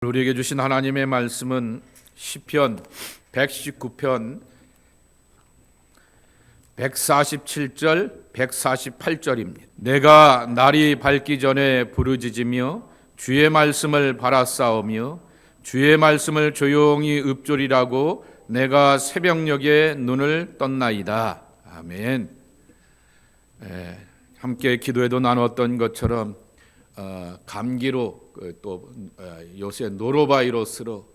오늘 우리에게 주신 하나님의 말씀은 시편 119편 147절 148절입니다. 내가 날이 밝기 전에 부르짖으며 주의 말씀을 바라싸우며 주의 말씀을 조용히 읊조리라고 내가 새벽녘에 눈을 떴나이다. 아멘. 함께 기도에도 나눴던 것처럼 감기로 또 요새 노로바이러스로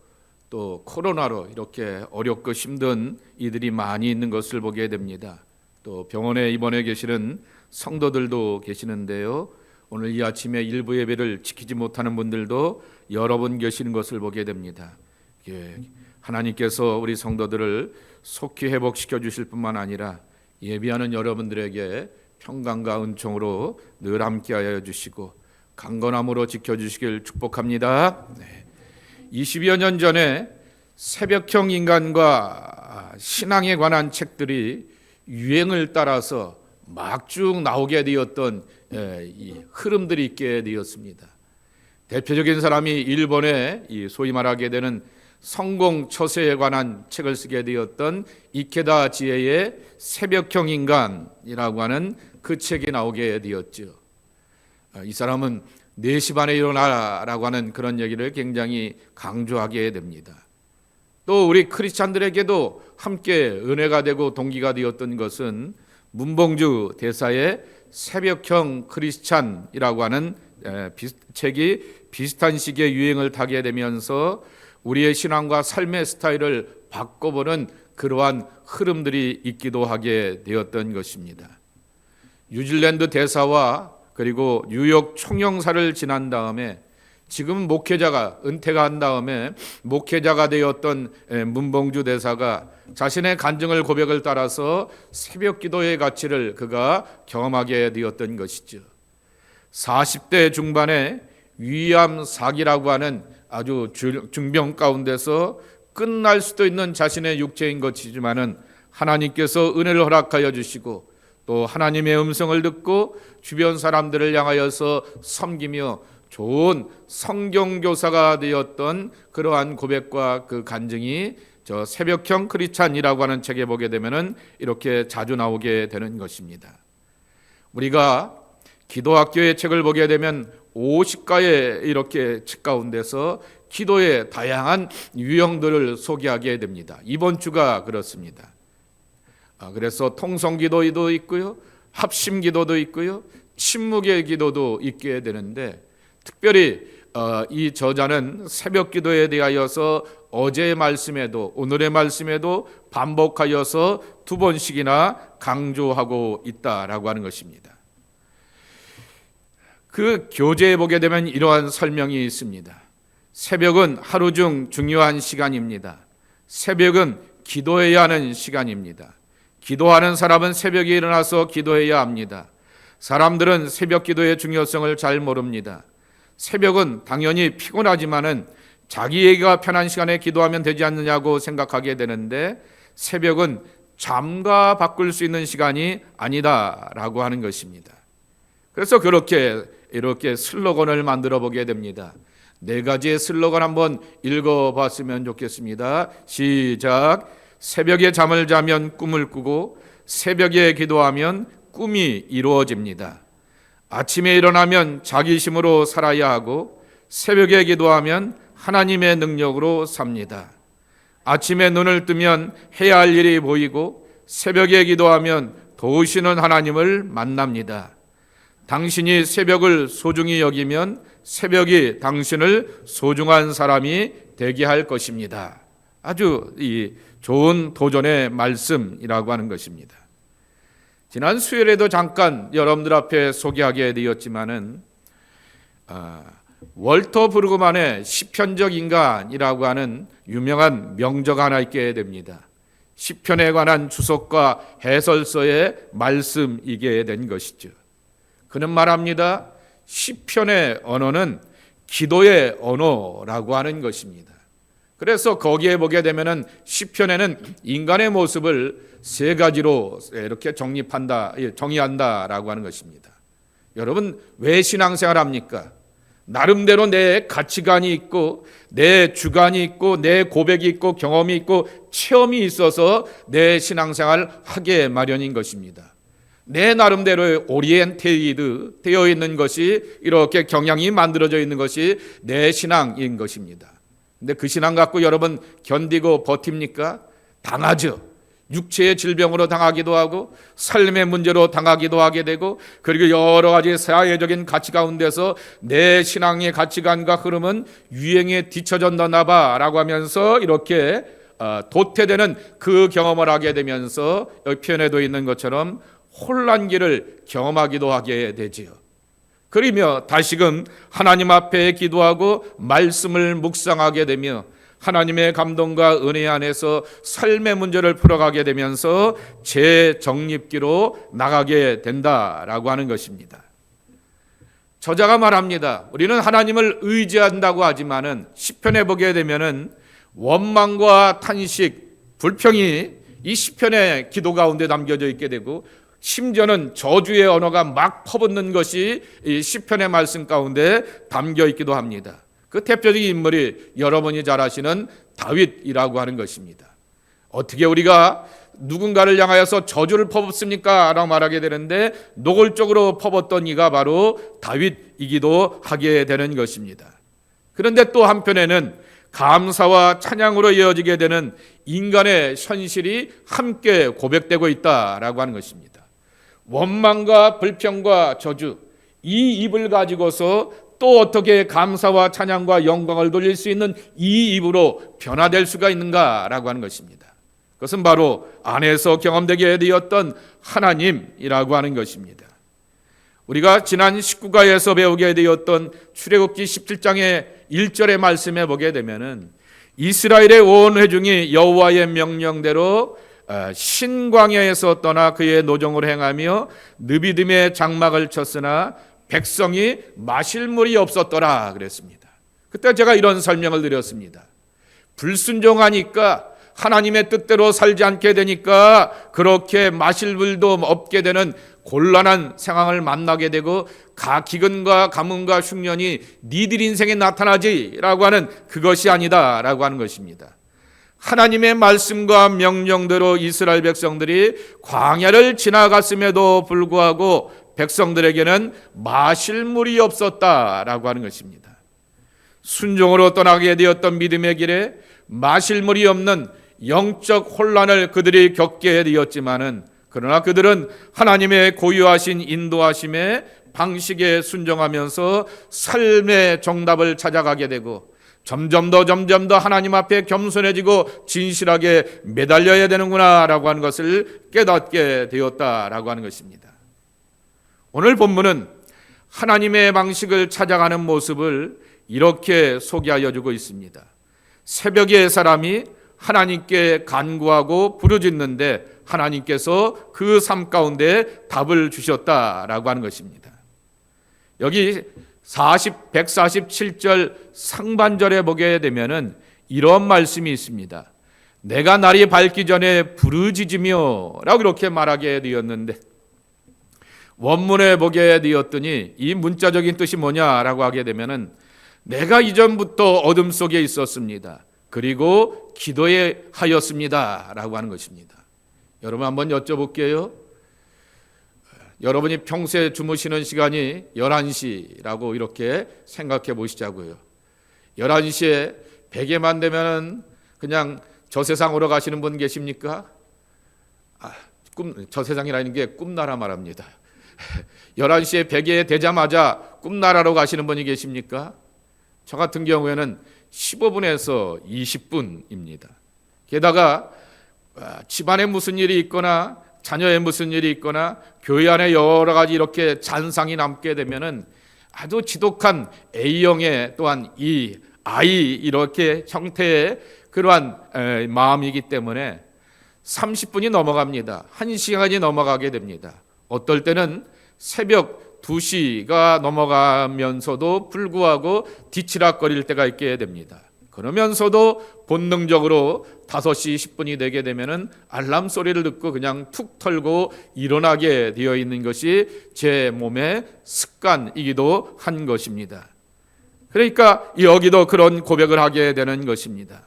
또 코로나로 이렇게 어렵고 힘든 이들이 많이 있는 것을 보게 됩니다. 또 병원에 입원해 계시는 성도들도 계시는데요. 오늘 이 아침에 일부 예배를 지키지 못하는 분들도 여러 분 계시는 것을 보게 됩니다. 하나님께서 우리 성도들을 속히 회복시켜 주실 뿐만 아니라 예비하는 여러분들에게 평강과 은총으로 늘 함께하여 주시고 강건함으로 지켜주시길 축복합니다. 20여 년 전에 새벽형 인간과 신앙에 관한 책들이 유행을 따라서 막 쭉 나오게 되었던 이 흐름들이 있게 되었습니다. 대표적인 사람이 일본의 소위 말하게 되는 성공 처세에 관한 책을 쓰게 되었던 이케다 지에의 새벽형 인간이라고 하는 그 책이 나오게 되었죠. 이 사람은 4시 반에 일어나라고 하는 그런 얘기를 굉장히 강조하게 됩니다. 또 우리 크리스찬들에게도 함께 은혜가 되고 동기가 되었던 것은 문봉주 대사의 새벽형 크리스찬이라고 하는 책이 비슷한 시기에 유행을 타게 되면서 우리의 신앙과 삶의 스타일을 바꿔보는 그러한 흐름들이 있기도 하게 되었던 것입니다. 뉴질랜드 대사와 그리고 뉴욕 총영사를 지난 다음에 지금 목회자가 은퇴가 한 다음에 목회자가 되었던 문봉주 대사가 자신의 간증을 고백을 따라서 새벽 기도의 가치를 그가 경험하게 되었던 것이죠. 40대 중반에 위암 사기라고 하는 아주 중병 가운데서 끝날 수도 있는 자신의 육체인 것이지만은 하나님께서 은혜를 허락하여 주시고 또 하나님의 음성을 듣고 주변 사람들을 향하여서 섬기며 좋은 성경교사가 되었던 그러한 고백과 그 간증이 저 새벽형 크리스찬이라고 하는 책에 보게 되면은 이렇게 자주 나오게 되는 것입니다. 우리가 기도학교의 책을 보게 되면 50가의 이렇게 책 가운데서 기도의 다양한 유형들을 소개하게 됩니다. 이번 주가 그렇습니다. 그래서 통성기도도 있고요, 합심기도도 있고요, 침묵의 기도도 있게 되는데 특별히 이 저자는 새벽기도에 대하여서 어제의 말씀에도 오늘의 말씀에도 반복하여서 2번씩이나 강조하고 있다라고 하는 것입니다. 그 교재에 보게 되면 이러한 설명이 있습니다. 새벽은 하루 중 중요한 시간입니다. 새벽은 기도해야 하는 시간입니다. 기도하는 사람은 새벽에 일어나서 기도해야 합니다. 사람들은 새벽 기도의 중요성을 잘 모릅니다. 새벽은 당연히 피곤하지만은 자기에게 편한 시간에 기도하면 되지 않느냐고 생각하게 되는데 새벽은 잠과 바꿀 수 있는 시간이 아니다라고 하는 것입니다. 그래서 이렇게 슬로건을 만들어 보게 됩니다. 4가지의 슬로건 한번 읽어봤으면 좋겠습니다. 시작. 새벽에 잠을 자면 꿈을 꾸고 새벽에 기도하면 꿈이 이루어집니다. 아침에 일어나면 자기 힘으로 살아야 하고 새벽에 기도하면 하나님의 능력으로 삽니다. 아침에 눈을 뜨면 해야 할 일이 보이고 새벽에 기도하면 도우시는 하나님을 만납니다. 당신이 새벽을 소중히 여기면 새벽이 당신을 소중한 사람이 되게 할 것입니다. 아주 좋은 도전의 말씀이라고 하는 것입니다. 지난 수요일에도 잠깐 여러분들 앞에 소개하게 되었지만은 월터 브루그만의 시편적 인간이라고 하는 유명한 명저가 하나 있게 됩니다. 시편에 관한 주석과 해설서의 말씀이게 된 것이죠. 그는 말합니다. 시편의 언어는 기도의 언어라고 하는 것입니다. 그래서 거기에 보게 되면은 시편에는 인간의 모습을 3가지로 이렇게 정의한다라고 하는 것입니다. 여러분 왜 신앙생활 합니까? 나름대로 내 가치관이 있고 내 주관이 있고 내 고백이 있고 경험이 있고 체험이 있어서 내 신앙생활을 하게 마련인 것입니다. 내 나름대로 오리엔테이드 되어 있는 것이 이렇게 경향이 만들어져 있는 것이 내 신앙인 것입니다. 근데 그 신앙 갖고 여러분 견디고 버팁니까? 당하죠. 육체의 질병으로 당하기도 하고 삶의 문제로 당하기도 하게 되고 그리고 여러 가지 사회적인 가치 가운데서 내 신앙의 가치관과 흐름은 유행에 뒤처졌나 봐라고 하면서 이렇게 도태되는 그 경험을 하게 되면서 여기 표현에도 있는 것처럼 혼란기를 경험하기도 하게 되지요. 그러며 다시금 하나님 앞에 기도하고 말씀을 묵상하게 되며 하나님의 감동과 은혜 안에서 삶의 문제를 풀어가게 되면서 재정립기로 나가게 된다라고 하는 것입니다. 저자가 말합니다. 우리는 하나님을 의지한다고 하지만은 시편에 보게 되면은 원망과 탄식, 불평이 이 시편의 기도 가운데 담겨져 있게 되고 심지어는 저주의 언어가 막 퍼붓는 것이 이 시편의 말씀 가운데 담겨 있기도 합니다. 그 대표적인 인물이 여러분이 잘 아시는 다윗이라고 하는 것입니다. 어떻게 우리가 누군가를 향하여서 저주를 퍼붓습니까? 라고 말하게 되는데 노골적으로 퍼붓던 이가 바로 다윗이기도 하게 되는 것입니다. 그런데 또 한편에는 감사와 찬양으로 이어지게 되는 인간의 현실이 함께 고백되고 있다라고 하는 것입니다. 원망과 불평과 저주, 이 입을 가지고서 또 어떻게 감사와 찬양과 영광을 돌릴 수 있는 이 입으로 변화될 수가 있는가라고 하는 것입니다. 그것은 바로 안에서 경험되게 되었던 하나님이라고 하는 것입니다. 우리가 지난 19가에서 배우게 되었던 출애굽기 17장의 1절의 말씀에 보게 되면은 이스라엘의 온 회중이 여호와의 명령대로 신광야에서 떠나 그의 노정을 행하며 느비딤의 장막을 쳤으나 백성이 마실 물이 없었더라 그랬습니다. 그때 제가 이런 설명을 드렸습니다. 불순종하니까 하나님의 뜻대로 살지 않게 되니까 그렇게 마실 물도 없게 되는 곤란한 상황을 만나게 되고 기근과 가뭄과 흉년이 니들 인생에 나타나지라고 하는 그것이 아니다라고 하는 것입니다. 하나님의 말씀과 명령대로 이스라엘 백성들이 광야를 지나갔음에도 불구하고 백성들에게는 마실 물이 없었다라고 하는 것입니다. 순종으로 떠나게 되었던 믿음의 길에 마실 물이 없는 영적 혼란을 그들이 겪게 되었지만은 그러나 그들은 하나님의 고유하신 인도하심의 방식에 순종하면서 삶의 정답을 찾아가게 되고 점점 더 하나님 앞에 겸손해지고 진실하게 매달려야 되는구나라고 하는 것을 깨닫게 되었다라고 하는 것입니다. 오늘 본문은 하나님의 방식을 찾아가는 모습을 이렇게 소개하여 주고 있습니다. 새벽에 사람이 하나님께 간구하고 부르짖는데 하나님께서 그 삶 가운데 답을 주셨다라고 하는 것입니다. 여기 147절 상반절에 보게 되면은 이런 말씀이 있습니다. 내가 날이 밝기 전에 부르짖으며 라고 이렇게 말하게 되었는데 원문에 보게 되었더니 이 문자적인 뜻이 뭐냐라고 하게 되면은 내가 이전부터 어둠 속에 있었습니다. 그리고 기도에 하였습니다 라고 하는 것입니다. 여러분 한번 여쭤볼게요. 여러분이 평소에 주무시는 시간이 11시라고 이렇게 생각해 보시자고요. 11시에 베개만 되면 그냥 저 세상으로 가시는 분 계십니까? 저 세상이라는 게 꿈나라 말합니다. 11시에 베개에 대자마자 꿈나라로 가시는 분이 계십니까? 저 같은 경우에는 15분에서 20분입니다. 게다가 집안에 무슨 일이 있거나 자녀의 무슨 일이 있거나 교회 안에 여러 가지 이렇게 잔상이 남게 되면은 아주 지독한 A형의 또한 이 아이 이렇게 형태의 그러한 마음이기 때문에 30분이 넘어갑니다. 1시간이 넘어가게 됩니다. 어떨 때는 새벽 2시가 넘어가면서도 불구하고 뒤치락거릴 때가 있게 됩니다. 그러면서도 본능적으로 5시 10분이 되게 되면은 알람 소리를 듣고 그냥 툭 털고 일어나게 되어 있는 것이 제 몸의 습관이기도 한 것입니다. 그러니까 여기도 그런 고백을 하게 되는 것입니다.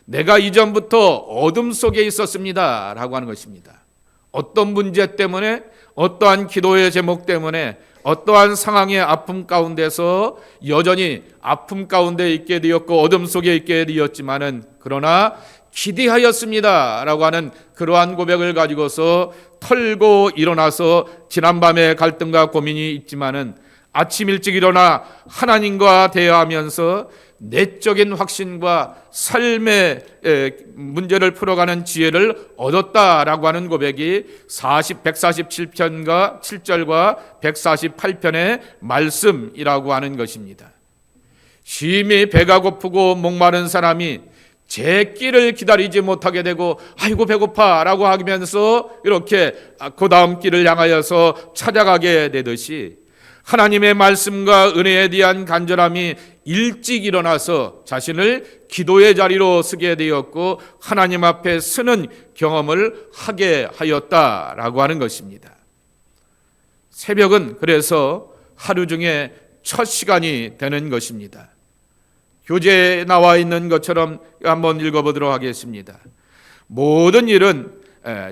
내가 이전부터 어둠 속에 있었습니다 라고 하는 것입니다. 어떤 문제 때문에, 어떠한 기도의 제목 때문에, 어떠한 상황의 아픔 가운데서 여전히 아픔 가운데 있게 되었고 어둠 속에 있게 되었지만은 그러나 기대하였습니다 라고 하는 그러한 고백을 가지고서 털고 일어나서 지난밤에 갈등과 고민이 있지만은 아침 일찍 일어나 하나님과 대화하면서 내적인 확신과 삶의 문제를 풀어가는 지혜를 얻었다라고 하는 고백이 147편과 7절과 148편의 말씀이라고 하는 것입니다. 심히 배가 고프고 목마른 사람이 제 끼를 기다리지 못하게 되고 아이고 배고파 라고 하면서 이렇게 그 다음 끼를 향하여서 찾아가게 되듯이 하나님의 말씀과 은혜에 대한 간절함이 일찍 일어나서 자신을 기도의 자리로 서게 되었고 하나님 앞에 서는 경험을 하게 하였다라고 하는 것입니다. 새벽은 그래서 하루 중에 첫 시간이 되는 것입니다. 교재에 나와 있는 것처럼 한번 읽어보도록 하겠습니다. 모든 일은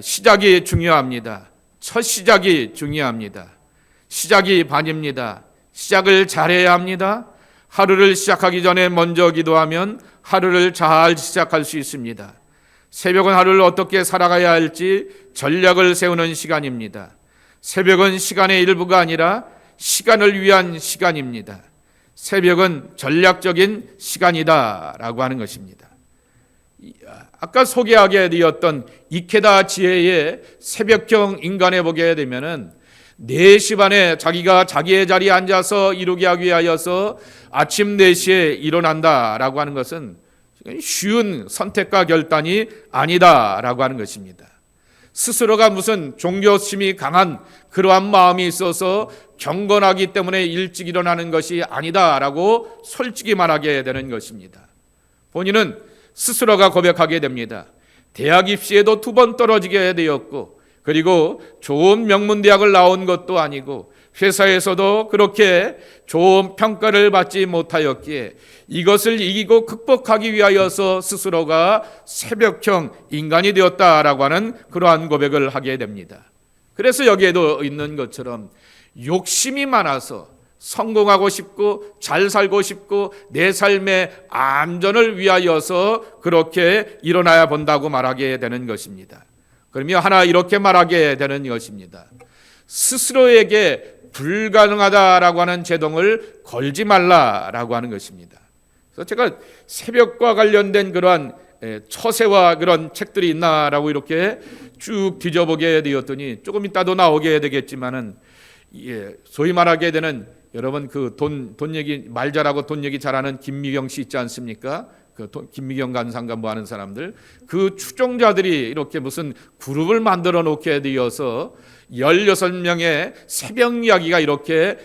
시작이 중요합니다. 첫 시작이 중요합니다. 시작이 반입니다. 시작을 잘해야 합니다. 하루를 시작하기 전에 먼저 기도하면 하루를 잘 시작할 수 있습니다. 새벽은 하루를 어떻게 살아가야 할지 전략을 세우는 시간입니다. 새벽은 시간의 일부가 아니라 시간을 위한 시간입니다. 새벽은 전략적인 시간이다라고 하는 것입니다. 아까 소개하게 되었던 이케다 지혜의 새벽형 인간에 보게 되면은 4시 반에 자기가 자기의 자리에 앉아서 이루게 하기 위하여서 아침 4시에 일어난다라고 하는 것은 쉬운 선택과 결단이 아니다라고 하는 것입니다. 스스로가 무슨 종교심이 강한 그러한 마음이 있어서 경건하기 때문에 일찍 일어나는 것이 아니다라고 솔직히 말하게 되는 것입니다. 본인은 스스로가 고백하게 됩니다. 대학 입시에도 2번 떨어지게 되었고 그리고 좋은 명문대학을 나온 것도 아니고 회사에서도 그렇게 좋은 평가를 받지 못하였기에 이것을 이기고 극복하기 위하여서 스스로가 새벽형 인간이 되었다라고 하는 그러한 고백을 하게 됩니다. 그래서 여기에도 있는 것처럼 욕심이 많아서 성공하고 싶고 잘 살고 싶고 내 삶의 안전을 위하여서 그렇게 일어나야 본다고 말하게 되는 것입니다. 그러면 하나 이렇게 말하게 되는 것입니다. 스스로에게 불가능하다라고 하는 제동을 걸지 말라라고 하는 것입니다. 그래서 제가 새벽과 관련된 그러한 처세와 그런 책들이 있나라고 이렇게 쭉 뒤져보게 되었더니 조금 이따도 나오게 되겠지만은 소위 말하게 되는 여러분 그 돈 얘기 말 잘하고 돈 얘기 잘하는 김미경 씨 있지 않습니까? 김미경 간상가 뭐 하는 사람들 그 추종자들이 이렇게 무슨 그룹을 만들어 놓게 되어서 16명의 새벽 이야기가 이렇게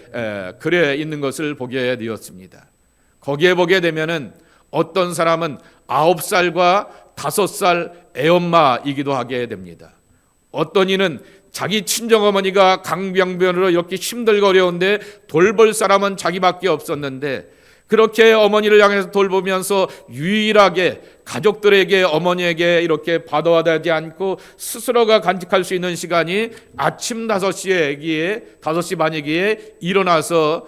글에 있는 것을 보게 되었습니다. 거기에 보게 되면은 어떤 사람은 9살과 5살 애엄마이기도 하게 됩니다. 어떤 이는 자기 친정어머니가 강병변으로 이렇게 힘들고 어려운데 돌볼 사람은 자기밖에 없었는데 그렇게 어머니를 향해서 돌보면서 유일하게 가족들에게 어머니에게 이렇게 받아와되지 않고 스스로가 간직할 수 있는 시간이 아침 5시 반이기에 일어나서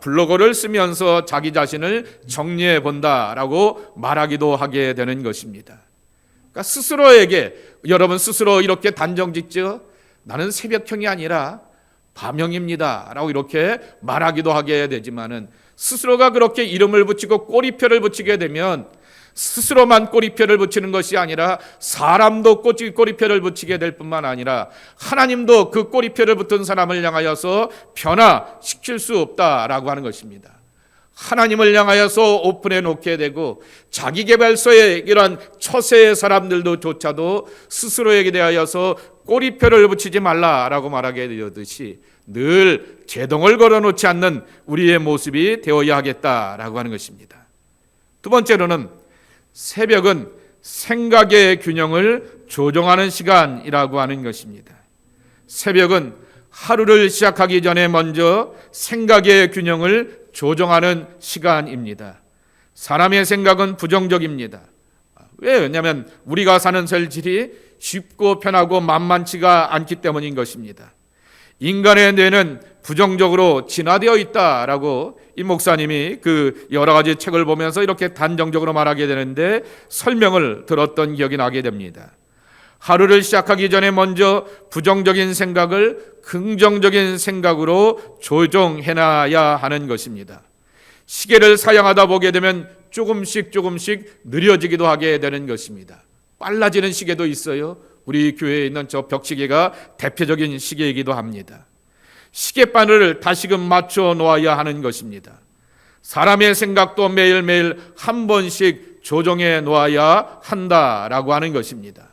블로그를 쓰면서 자기 자신을 정리해 본다라고 말하기도 하게 되는 것입니다. 그러니까 스스로에게 여러분 스스로 이렇게 단정짓죠. 나는 새벽형이 아니라 밤형입니다 라고 이렇게 말하기도 하게 되지만은 스스로가 그렇게 이름을 붙이고 꼬리표를 붙이게 되면 스스로만 꼬리표를 붙이는 것이 아니라 사람도 꼬리표를 붙이게 될 뿐만 아니라 하나님도 그 꼬리표를 붙은 사람을 향하여서 변화시킬 수 없다라고 하는 것입니다. 하나님을 향하여서 오픈해 놓게 되고 자기개발서의 이러한 처세의 사람들도 조차도 스스로에게 대하여서 꼬리표를 붙이지 말라라고 말하게 되었듯이 늘 제동을 걸어놓지 않는 우리의 모습이 되어야 하겠다라고 하는 것입니다. 두 번째로는 새벽은 생각의 균형을 조정하는 시간이라고 하는 것입니다. 새벽은 하루를 시작하기 전에 먼저 생각의 균형을 조정하는 시간입니다. 사람의 생각은 부정적입니다. 왜냐하면 우리가 사는 삶질이 쉽고 편하고 만만치가 않기 때문인 것입니다. 인간의 뇌는 부정적으로 진화되어 있다라고 이 목사님이 그 여러 가지 책을 보면서 이렇게 단정적으로 말하게 되는데 설명을 들었던 기억이 나게 됩니다. 하루를 시작하기 전에 먼저 부정적인 생각을 긍정적인 생각으로 조정해놔야 하는 것입니다. 시계를 사용하다 보게 되면 조금씩 느려지기도 하게 되는 것입니다. 빨라지는 시계도 있어요. 우리 교회에 있는 저 벽시계가 대표적인 시계이기도 합니다. 시계바늘을 다시금 맞춰 놓아야 하는 것입니다. 사람의 생각도 매일매일 한 번씩 조정해 놓아야 한다라고 하는 것입니다.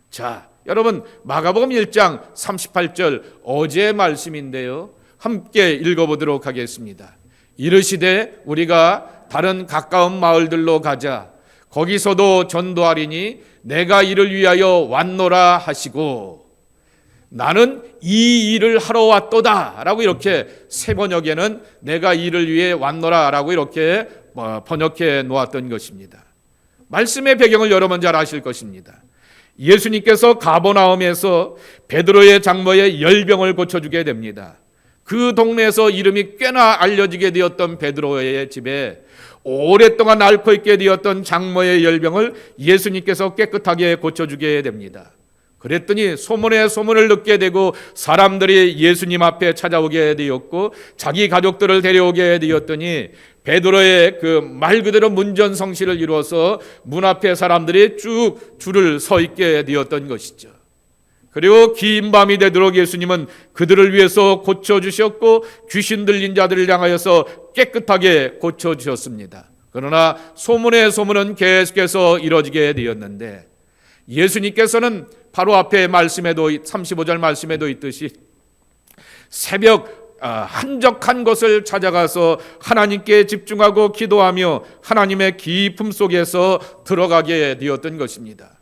자, 여러분 마가복음 1장 38절 어제의 말씀인데요. 함께 읽어보도록 하겠습니다. 이르시되 우리가 다른 가까운 마을들로 가자. 거기서도 전도하리니 내가 이를 위하여 왔노라 하시고 나는 이 일을 하러 왔도다 라고 이렇게 세 번역에는 내가 이를 위해 왔노라 라고 이렇게 번역해 놓았던 것입니다. 말씀의 배경을 여러분 잘 아실 것입니다. 예수님께서 가버나움에서 베드로의 장모의 열병을 고쳐주게 됩니다. 그 동네에서 이름이 꽤나 알려지게 되었던 베드로의 집에 오랫동안 앓고 있게 되었던 장모의 열병을 예수님께서 깨끗하게 고쳐주게 됩니다. 그랬더니 소문에 소문을 듣게 되고 사람들이 예수님 앞에 찾아오게 되었고 자기 가족들을 데려오게 되었더니 베드로의 그 말 그대로 문전성시를 이루어서 문 앞에 사람들이 쭉 줄을 서 있게 되었던 것이죠. 그리고 긴 밤이 되도록 예수님은 그들을 위해서 고쳐주셨고 귀신 들린 자들을 향하여서 깨끗하게 고쳐주셨습니다. 그러나 소문의 소문은 계속해서 이루어지게 되었는데 예수님께서는 바로 앞에 말씀에도 35절 말씀에도 있듯이 새벽 한적한 곳을 찾아가서 하나님께 집중하고 기도하며 하나님의 기품 속에서 들어가게 되었던 것입니다.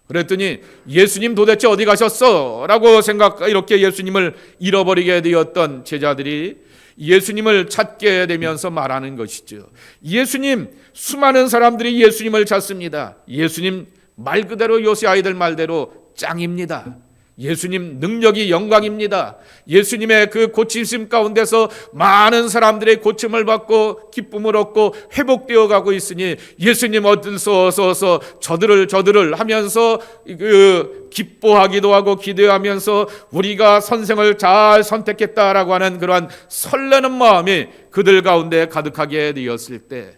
그랬더니 예수님 도대체 어디 가셨어? 라고 이렇게 예수님을 잃어버리게 되었던 제자들이 예수님을 찾게 되면서 말하는 것이죠. 예수님, 수많은 사람들이 예수님을 찾습니다. 예수님 말 그대로 요새 아이들 말대로 짱입니다. 예수님 능력이 영광입니다. 예수님의 그 고치심 가운데서 많은 사람들의 고침을 받고 기쁨을 얻고 회복되어 가고 있으니 예수님 어디서 어서 저들을 하면서 기뻐하기도 하고 기대하면서 우리가 선생을 잘 선택했다라고 하는 그러한 설레는 마음이 그들 가운데 가득하게 되었을 때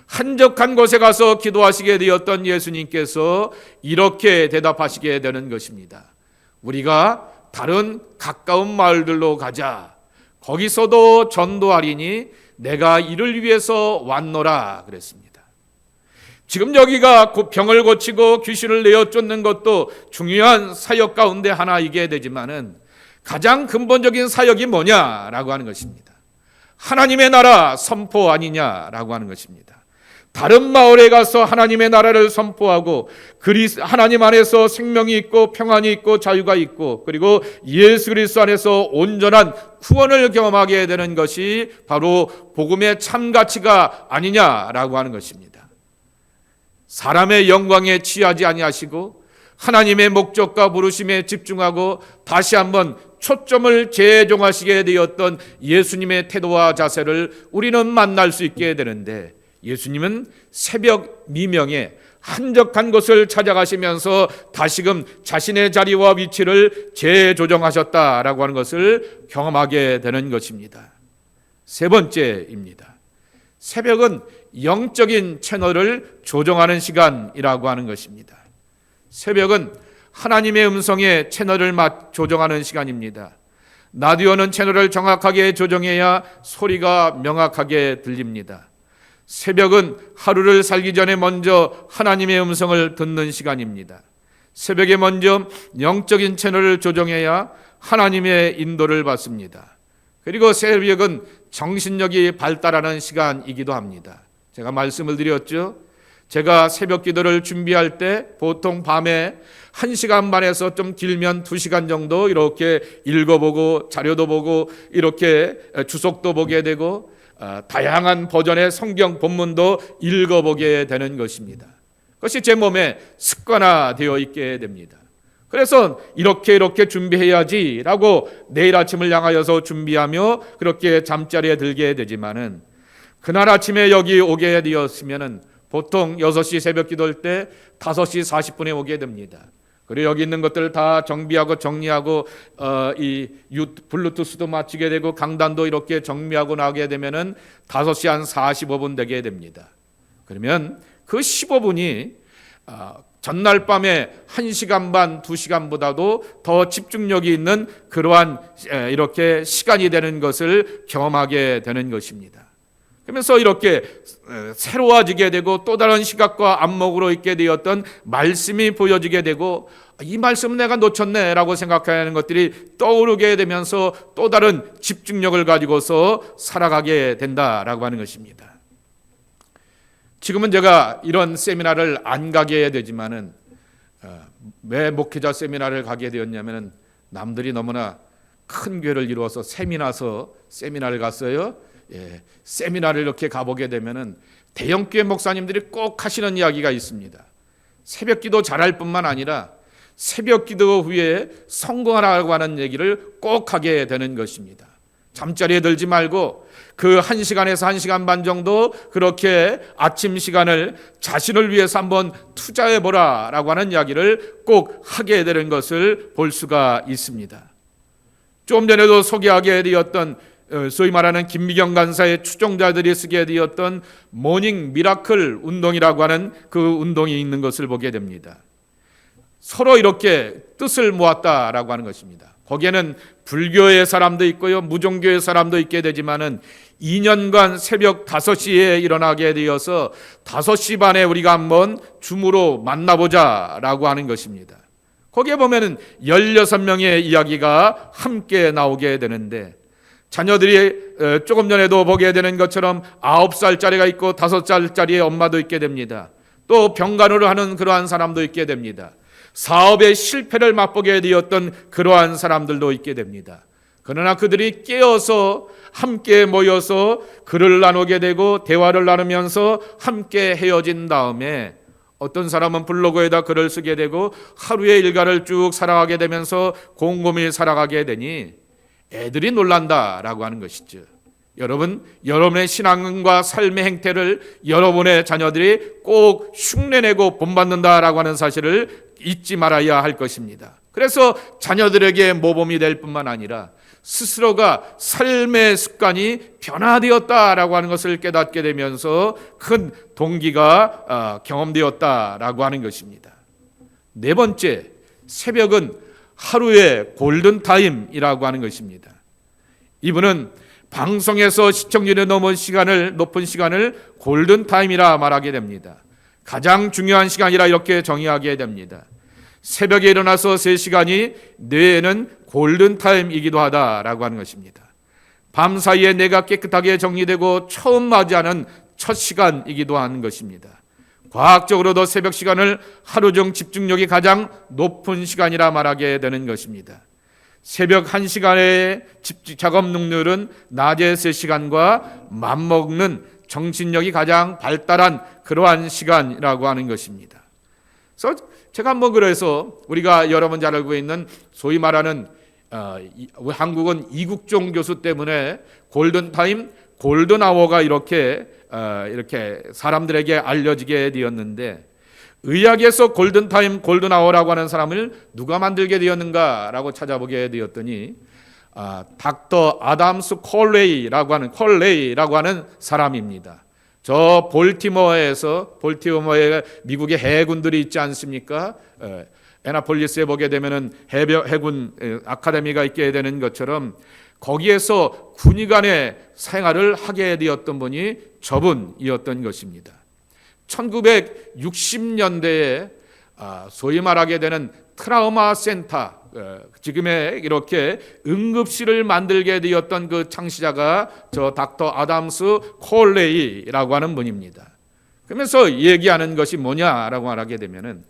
한적한 곳에 가서 기도하시게 되었던 예수님께서 이렇게 대답하시게 되는 것입니다. 우리가 다른 가까운 마을들로 가자. 거기서도 전도하리니 내가 이를 위해서 왔노라 그랬습니다. 지금 여기가 병을 고치고 귀신을 내어 쫓는 것도 중요한 사역 가운데 하나이게 되지만은 가장 근본적인 사역이 뭐냐라고 하는 것입니다. 하나님의 나라 선포 아니냐라고 하는 것입니다. 다른 마을에 가서 하나님의 나라를 선포하고 하나님 안에서 생명이 있고 평안이 있고 자유가 있고 그리고 예수 그리스도 안에서 온전한 구원을 경험하게 되는 것이 바로 복음의 참 가치가 아니냐라고 하는 것입니다. 사람의 영광에 취하지 아니하시고 하나님의 목적과 부르심에 집중하고 다시 한번 초점을 재종하시게 되었던 예수님의 태도와 자세를 우리는 만날 수 있게 되는데 예수님은 새벽 미명에 한적한 곳을 찾아가시면서 다시금 자신의 자리와 위치를 재조정하셨다라고 하는 것을 경험하게 되는 것입니다. 세 번째입니다. 새벽은 영적인 채널을 조정하는 시간이라고 하는 것입니다. 새벽은 하나님의 음성의 채널을 조정하는 시간입니다. 라디오는 채널을 정확하게 조정해야 소리가 명확하게 들립니다. 새벽은 하루를 살기 전에 먼저 하나님의 음성을 듣는 시간입니다. 새벽에 먼저 영적인 채널을 조정해야 하나님의 인도를 받습니다. 그리고 새벽은 정신력이 발달하는 시간이기도 합니다. 제가 말씀을 드렸죠. 제가 새벽 기도를 준비할 때 보통 밤에 1시간 반에서 좀 길면 2시간 정도 이렇게 읽어보고 자료도 보고 이렇게 주석도 보게 되고 다양한 버전의 성경 본문도 읽어보게 되는 것입니다. 그것이 제 몸에 습관화되어 있게 됩니다. 그래서 이렇게 준비해야지라고 내일 아침을 향하여서 준비하며 그렇게 잠자리에 들게 되지만은 그날 아침에 여기 오게 되었으면은 보통 6시 새벽 기도할 때 5시 40분에 오게 됩니다. 그리고 여기 있는 것들을 다 정비하고 정리하고 이 블루투스도 맞추게 되고 강단도 이렇게 정리하고 나가게 되면은 5시 한 45분 되게 됩니다. 그러면 그 15분이 전날 밤에 1시간 반, 2시간보다도 더 집중력이 있는 그러한 이렇게 시간이 되는 것을 경험하게 되는 것입니다. 그러면서 이렇게 새로워지게 되고 또 다른 시각과 안목으로 있게 되었던 말씀이 보여지게 되고 이 말씀은 내가 놓쳤네 라고 생각하는 것들이 떠오르게 되면서 또 다른 집중력을 가지고서 살아가게 된다라고 하는 것입니다. 지금은 제가 이런 세미나를 안 가게 되지만은 왜 목회자 세미나를 가게 되었냐면은 남들이 너무나 큰 교회를 이루어서 세미나를 갔어요. 세미나를 이렇게 가보게 되면은 대형교회 목사님들이 꼭 하시는 이야기가 있습니다. 새벽 기도 잘할 뿐만 아니라 새벽 기도 후에 성공하라고 하는 얘기를 꼭 하게 되는 것입니다. 잠자리에 들지 말고 그 1시간에서 1시간 반 정도 그렇게 아침 시간을 자신을 위해서 한번 투자해보라 라고 하는 이야기를 꼭 하게 되는 것을 볼 수가 있습니다. 좀 전에도 소개하게 되었던 소위 말하는 김미경 간사의 추종자들이 쓰게 되었던 모닝 미라클 운동이라고 하는 그 운동이 있는 것을 보게 됩니다. 서로 이렇게 뜻을 모았다라고 하는 것입니다. 거기에는 불교의 사람도 있고요, 무종교의 사람도 있게 되지만은 2년간 새벽 5시에 일어나게 되어서 5시 반에 우리가 한번 줌으로 만나보자라고 하는 것입니다. 거기에 보면은 16명의 이야기가 함께 나오게 되는데 자녀들이 조금 전에도 보게 되는 것처럼 9살짜리가 있고 5살짜리의 엄마도 있게 됩니다. 또 병간호를 하는 그러한 사람도 있게 됩니다. 사업의 실패를 맛보게 되었던 그러한 사람들도 있게 됩니다. 그러나 그들이 깨어서 함께 모여서 글을 나누게 되고 대화를 나누면서 함께 헤어진 다음에 어떤 사람은 블로그에다 글을 쓰게 되고 하루의 일과를 쭉 살아가게 되면서 곰곰이 살아가게 되니 애들이 놀란다라고 하는 것이죠. 여러분, 여러분의 신앙과 삶의 행태를 여러분의 자녀들이 꼭 흉내내고 본받는다라고 하는 사실을 잊지 말아야 할 것입니다. 그래서 자녀들에게 모범이 될 뿐만 아니라 스스로가 삶의 습관이 변화되었다라고 하는 것을 깨닫게 되면서 큰 동기가 경험되었다라고 하는 것입니다. 네 번째, 새벽은 하루의 골든타임이라고 하는 것입니다. 이분은 방송에서 시청률이 높은 시간을 골든타임이라 말하게 됩니다. 가장 중요한 시간이라 이렇게 정의하게 됩니다. 새벽에 일어나서 3시간이 뇌에는 골든타임이기도 하다라고 하는 것입니다. 밤 사이에 뇌가 깨끗하게 정리되고 처음 맞이하는 첫 시간이기도 하는 것입니다. 과학적으로도 새벽 시간을 하루 중 집중력이 가장 높은 시간이라 말하게 되는 것입니다. 새벽 1시간의 작업 능률은 낮에 3시간과 맞먹는 정신력이 가장 발달한 그러한 시간이라고 하는 것입니다. 그래서 제가 한번 그래서 우리가 여러분 잘 알고 있는 소위 말하는 한국은 이국종 교수 때문에 골든타임, 골든아워가 이렇게 사람들에게 알려지게 되었는데 의학에서 골든타임, 골든아워라고 하는 사람을 누가 만들게 되었는가라고 찾아보게 되었더니 닥터 아담스 콜레이라고 하는 사람입니다. 저 볼티모어에 미국의 해군들이 있지 않습니까? 애나폴리스에 보게 되면은 해군 아카데미가 있게 되는 것처럼 거기에서 군의관의 생활을 하게 되었던 분이 저분이었던 것입니다. 1960년대에 소위 말하게 되는 트라우마 센터, 지금의 이렇게 응급실을 만들게 되었던 그 창시자가 저 닥터 아담스 콜레이라고 하는 분입니다. 그러면서 얘기하는 것이 뭐냐라고 말하게 되면은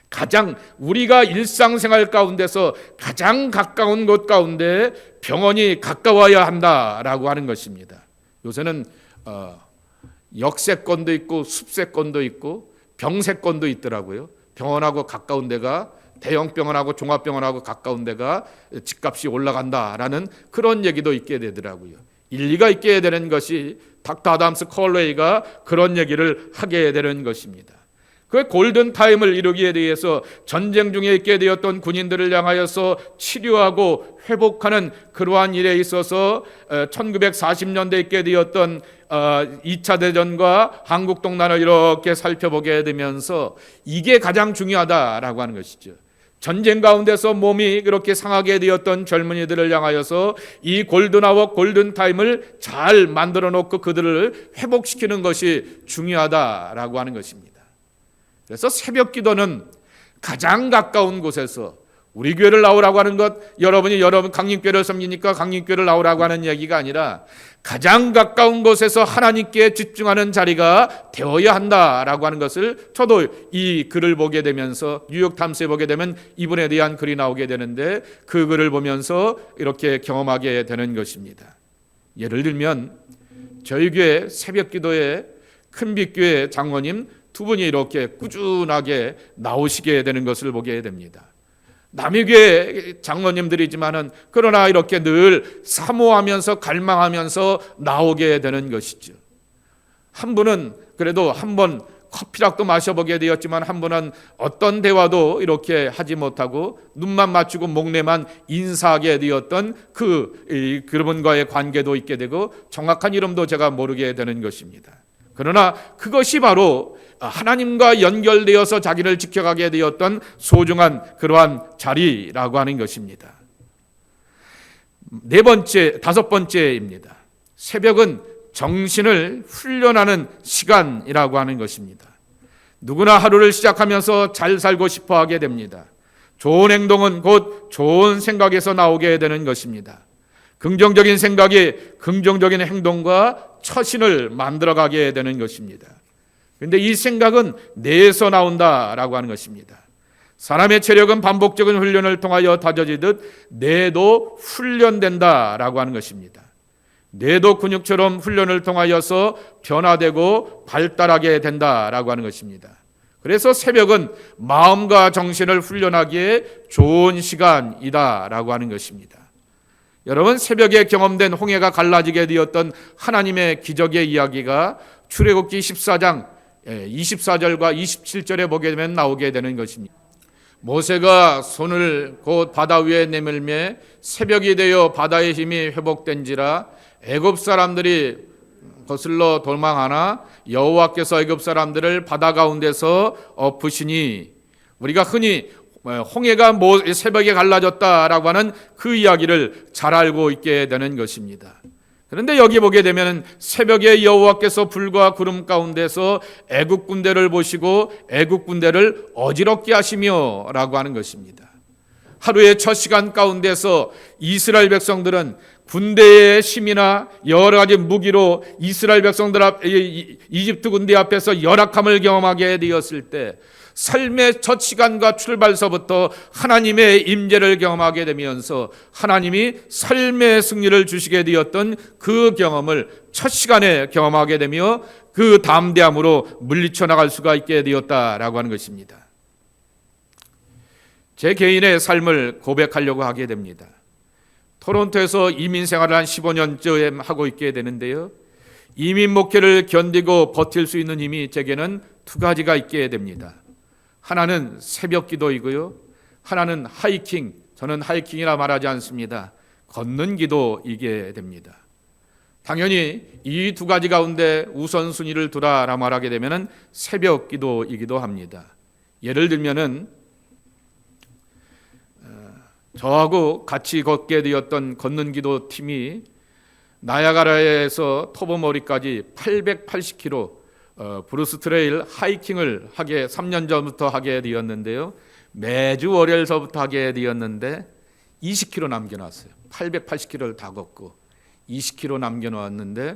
가장 우리가 일상생활 가운데서 가장 가까운 곳 가운데 병원이 가까워야 한다라고 하는 것입니다. 요새는 역세권도 있고 숲세권도 있고 병세권도 있더라고요. 병원하고 가까운 데가 대형 병원하고 종합병원하고 가까운 데가 집값이 올라간다라는 그런 얘기도 있게 되더라고요. 일리가 있게 되는 것이 닥터 아담스 컬레이가 그런 얘기를 하게 되는 것입니다. 그 골든 타임을 이루기에 대해서 전쟁 중에 있게 되었던 군인들을 향하여서 치료하고 회복하는 그러한 일에 있어서 1940년대에 있게 되었던 2차 대전과 한국동란을 이렇게 살펴보게 되면서 이게 가장 중요하다라고 하는 것이죠. 전쟁 가운데서 몸이 그렇게 상하게 되었던 젊은이들을 향하여서 이 골든아워 골든타임을 잘 만들어 놓고 그들을 회복시키는 것이 중요하다라고 하는 것입니다. 그래서 새벽 기도는 가장 가까운 곳에서 우리 교회를 나오라고 하는 것, 여러분 강림교회를 섬기니까 강림교회를 나오라고 하는 얘기가 아니라 가장 가까운 곳에서 하나님께 집중하는 자리가 되어야 한다라고 하는 것을 저도 이 글을 보게 되면서 뉴욕타임스에 보게 되면 이분에 대한 글이 나오게 되는데 그 글을 보면서 이렇게 경험하게 되는 것입니다. 예를 들면 저희 교회 새벽 기도에 큰빛교회 장로님 두 분이 이렇게 꾸준하게 나오시게 되는 것을 보게 됩니다. 남의 교회 장로님들이지만은 그러나 이렇게 늘 사모하면서 갈망하면서 나오게 되는 것이죠. 한 분은 그래도 한 번 커피락도 마셔보게 되었지만 한 분은 어떤 대화도 이렇게 하지 못하고 눈만 맞추고 목례만 인사하게 되었던 그분과의 관계도 있게 되고 정확한 이름도 제가 모르게 되는 것입니다. 그러나 그것이 바로 하나님과 연결되어서 자기를 지켜가게 되었던 소중한 그러한 자리라고 하는 것입니다. 다섯 번째입니다. 새벽은 정신을 훈련하는 시간이라고 하는 것입니다. 누구나 하루를 시작하면서 잘 살고 싶어 하게 됩니다. 좋은 행동은 곧 좋은 생각에서 나오게 되는 것입니다. 긍정적인 생각이 긍정적인 행동과 처신을 만들어가게 되는 것입니다. 그런데 이 생각은 뇌에서 나온다라고 하는 것입니다. 사람의 체력은 반복적인 훈련을 통하여 다져지듯 뇌도 훈련된다라고 하는 것입니다. 뇌도 근육처럼 훈련을 통하여서 변화되고 발달하게 된다라고 하는 것입니다. 그래서 새벽은 마음과 정신을 훈련하기에 좋은 시간이다라고 하는 것입니다. 여러분, 새벽에 경험된 홍해가 갈라지게 되었던 하나님의 기적의 이야기가 출애굽기 14장 24절과 27절에 보게 되면 나오게 되는 것입니다. 모세가 손을 곧 바다 위에 내밀매 새벽이 되어 바다의 힘이 회복된지라 애굽 사람들이 거슬러 도망하나 여호와께서 애굽 사람들을 바다 가운데서 엎으시니, 우리가 흔히 홍해가 새벽에 갈라졌다라고 하는 그 이야기를 잘 알고 있게 되는 것입니다. 그런데 여기 보게 되면 새벽에 여호와께서 불과 구름 가운데서 애국 군대를 보시고 애국 군대를 어지럽게 하시며 라고 하는 것입니다. 하루의 첫 시간 가운데서 이스라엘 백성들은 군대의 힘이나 여러 가지 무기로 이스라엘 백성들 이집트 군대 앞에서 열악함을 경험하게 되었을 때 삶의 첫 시간과 출발서부터 하나님의 임재를 경험하게 되면서 하나님이 삶의 승리를 주시게 되었던 그 경험을 첫 시간에 경험하게 되며 그 담대함으로 물리쳐 나갈 수가 있게 되었다라고 하는 것입니다. 제 개인의 삶을 고백하려고 하게 됩니다. 토론토에서 이민 생활을 한 15년쯤 하고 있게 되는데요. 이민 목회를 견디고 버틸 수 있는 힘이 제게는 두 가지가 있게 됩니다. 하나는 새벽 기도이고요. 하나는 하이킹, 저는 하이킹이라 말하지 않습니다. 걷는 기도이게 됩니다. 당연히 이 두 가지 가운데 우선순위를 두라라 말하게 되면 새벽 기도이기도 합니다. 예를 들면은 저하고 같이 걷게 되었던 걷는 기도 팀이 나야가라에서 토보머리까지 880km 브루스 트레일 하이킹을 하게 3년 전부터 하게 되었는데요. 매주 월요일서부터 하게 되었는데 20km 남겨놨어요. 880km를 다 걷고 20km 남겨놓았는데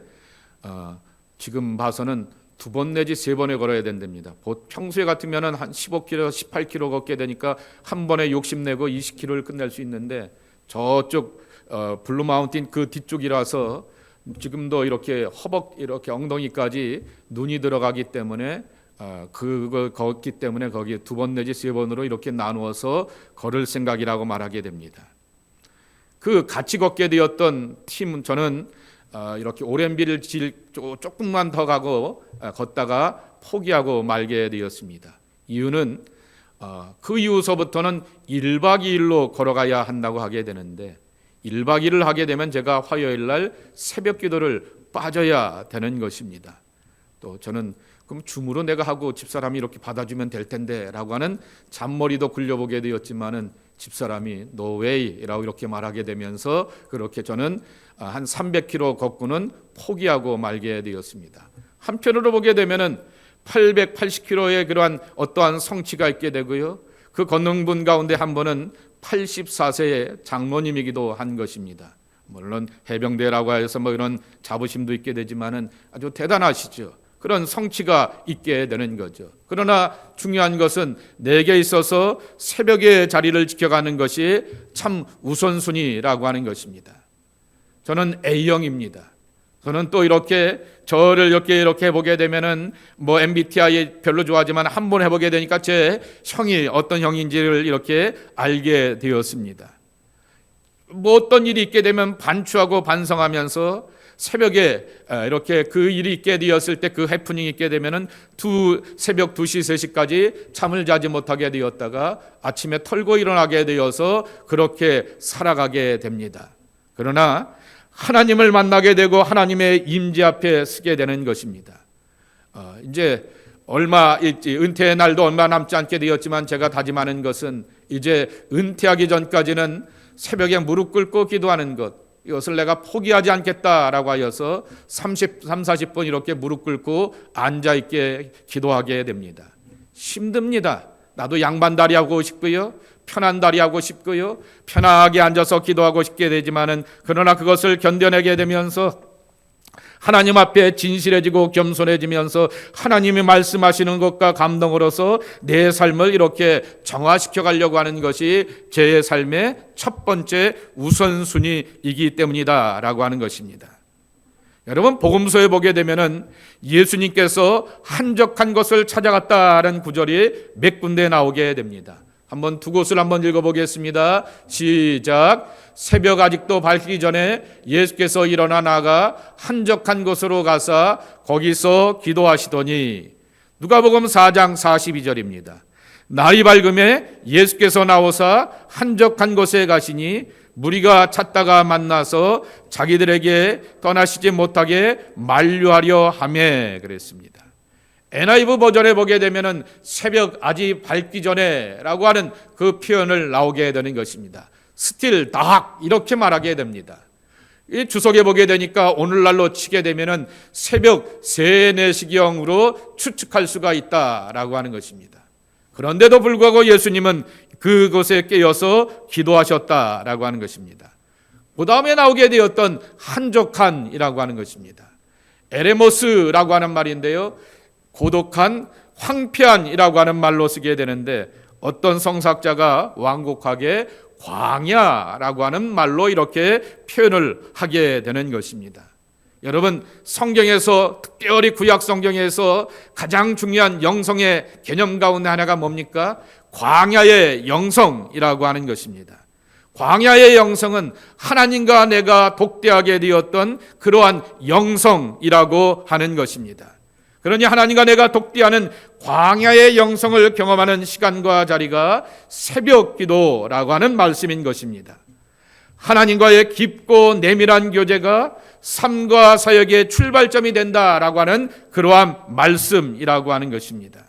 지금 봐서는 2번 내지 3번에 걸어야 된답니다. 평소에 같으면 한 15km, 18km 걷게 되니까 한 번에 욕심내고 20km를 끝낼 수 있는데 저쪽 블루 마운틴 그 뒤쪽이라서 지금도 이렇게 허벅 이렇게 엉덩이까지 눈이 들어가기 때문에 그걸 걷기 때문에 거기에 2번 내지 3번으로 이렇게 나누어서 걸을 생각이라고 말하게 됩니다. 그 같이 걷게 되었던 팀, 저는 이렇게 오랜비를 조금만 더 가고 걷다가 포기하고 말게 되었습니다. 이유는 그 이후서부터는 1박 2일로 걸어가야 한다고 하게 되는데 1박 2일을 하게 되면 제가 화요일 날 새벽 기도를 빠져야 되는 것입니다. 또 저는 그럼 줌으로 내가 하고 집사람이 이렇게 받아주면 될 텐데 라고 하는 잔머리도 굴려보게 되었지만은 집사람이 no way라고 이렇게 말하게 되면서 그렇게 저는 한 300km 걷고는 포기하고 말게 되었습니다. 한편으로 보게 되면은 880km의 그러한 어떠한 성취가 있게 되고요. 그 걷는 분 가운데 한 분은 84세의 장로님이기도 한 것입니다. 물론 해병대라고 해서 뭐 이런 자부심도 있게 되지만은 아주 대단하시죠. 그런 성취가 있게 되는 거죠. 그러나 중요한 것은 내게 있어서 새벽의 자리를 지켜가는 것이 참 우선순위라고 하는 것입니다. 저는 A형입니다. 저는 또 이렇게 저를 이렇게 해보게 되면은 뭐 MBTI 별로 좋아하지만 한번 해보게 되니까 제 형이 어떤 형인지를 이렇게 알게 되었습니다. 뭐 어떤 일이 있게 되면 반추하고 반성하면서 새벽에 이렇게 그 일이 있게 되었을 때 그 해프닝이 있게 되면은 새벽 2시, 3시까지 잠을 자지 못하게 되었다가 아침에 털고 일어나게 되어서 그렇게 살아가게 됩니다. 그러나 하나님을 만나게 되고 하나님의 임재 앞에 서게 되는 것입니다. 이제 얼마 있지 은퇴의 날도 얼마 남지 않게 되었지만 제가 다짐하는 것은 이제 은퇴하기 전까지는 새벽에 무릎 꿇고 기도하는 것, 이것을 내가 포기하지 않겠다라고 하여서 40분 이렇게 무릎 꿇고 앉아있게 기도하게 됩니다. 힘듭니다. 나도 양반다리 하고 싶고요, 편한 다리 하고 싶고요, 편하게 앉아서 기도하고 싶게 되지만은 그러나 그것을 견뎌내게 되면서 하나님 앞에 진실해지고 겸손해지면서 하나님이 말씀하시는 것과 감동으로서 내 삶을 이렇게 정화시켜 가려고 하는 것이 제 삶의 첫 번째 우선순위이기 때문이다라고 하는 것입니다. 여러분, 복음서에 보게 되면은 예수님께서 한적한 것을 찾아갔다는 구절이 몇 군데 나오게 됩니다. 한번 두 곳을 한번 읽어보겠습니다. 시작. 새벽 아직도 밝기 전에 예수께서 일어나 나가 한적한 곳으로 가사 거기서 기도하시더니, 누가복음 4장 42절입니다. 날이 밝음에 예수께서 나오사 한적한 곳에 가시니 무리가 찾다가 만나서 자기들에게 떠나시지 못하게 만류하려 하매 그랬습니다. NIV 버전에 보게 되면은 새벽 아직 밝기 전에라고 하는 그 표현을 나오게 되는 것입니다. Still dark 이렇게 말하게 됩니다. 이 주석에 보게 되니까 오늘날로 치게 되면은 새벽 3, 4시경으로 추측할 수가 있다라고 하는 것입니다. 그런데도 불구하고 예수님은 그곳에 깨어서 기도하셨다라고 하는 것입니다. 그 다음에 나오게 되었던 한적한이라고 하는 것입니다. 에레모스라고 하는 말인데요, 고독한, 황폐한이라고 하는 말로 쓰게 되는데 어떤 성사학자가 완곡하게 광야라고 하는 말로 이렇게 표현을 하게 되는 것입니다. 여러분, 성경에서 특별히 구약 성경에서 가장 중요한 영성의 개념 가운데 하나가 뭡니까? 광야의 영성이라고 하는 것입니다. 광야의 영성은 하나님과 내가 독대하게 되었던 그러한 영성이라고 하는 것입니다. 그러니 하나님과 내가 독대하는 광야의 영성을 경험하는 시간과 자리가 새벽 기도라고 하는 말씀인 것입니다. 하나님과의 깊고 내밀한 교제가 삶과 사역의 출발점이 된다라고 하는 그러한 말씀이라고 하는 것입니다.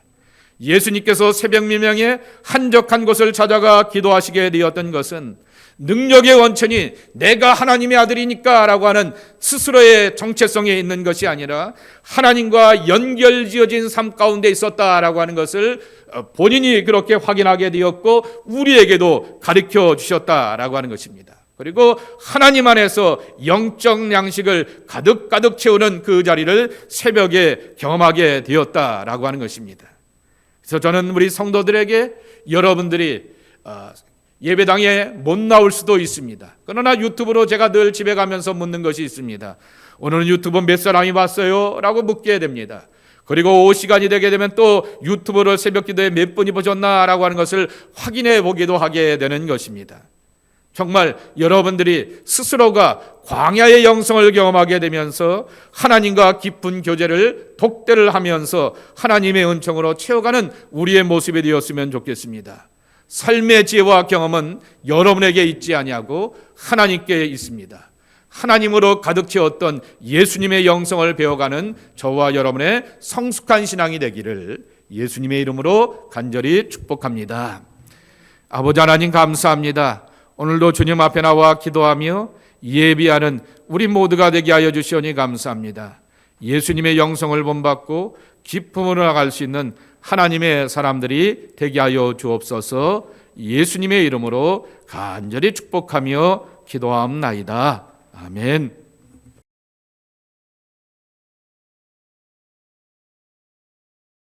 예수님께서 새벽 미명에 한적한 곳을 찾아가 기도하시게 되었던 것은 능력의 원천이 내가 하나님의 아들이니까 라고 하는 스스로의 정체성에 있는 것이 아니라 하나님과 연결지어진 삶 가운데 있었다라고 하는 것을 본인이 그렇게 확인하게 되었고 우리에게도 가르쳐 주셨다라고 하는 것입니다. 그리고 하나님 안에서 영적 양식을 가득 채우는 그 자리를 새벽에 경험하게 되었다라고 하는 것입니다. 그래서 저는 우리 성도들에게 여러분들이 예배당에 못 나올 수도 있습니다. 그러나 유튜브로 제가 늘 집에 가면서 묻는 것이 있습니다. 오늘은 유튜브 몇 사람이 봤어요? 라고 묻게 됩니다. 그리고 오후 시간이 되게 되면 또 유튜브를 새벽 기도에 몇 분이 보셨나? 라고 하는 것을 확인해 보기도 하게 되는 것입니다. 정말 여러분들이 스스로가 광야의 영성을 경험하게 되면서 하나님과 깊은 교제를 독대를 하면서 하나님의 은총으로 채워가는 우리의 모습이 되었으면 좋겠습니다. 삶의 지혜와 경험은 여러분에게 있지 아니하고 하나님께 있습니다. 하나님으로 가득 채웠던 예수님의 영성을 배워가는 저와 여러분의 성숙한 신앙이 되기를 예수님의 이름으로 간절히 축복합니다. 아버지 하나님 감사합니다. 오늘도 주님 앞에 나와 기도하며 예비하는 우리 모두가 되게 하여 주시오니 감사합니다. 예수님의 영성을 본받고 기쁨으로 나갈 수 있는 하나님의 사람들이 되게 하여 주옵소서. 예수님의 이름으로 간절히 축복하며 기도하옵나이다. 아멘.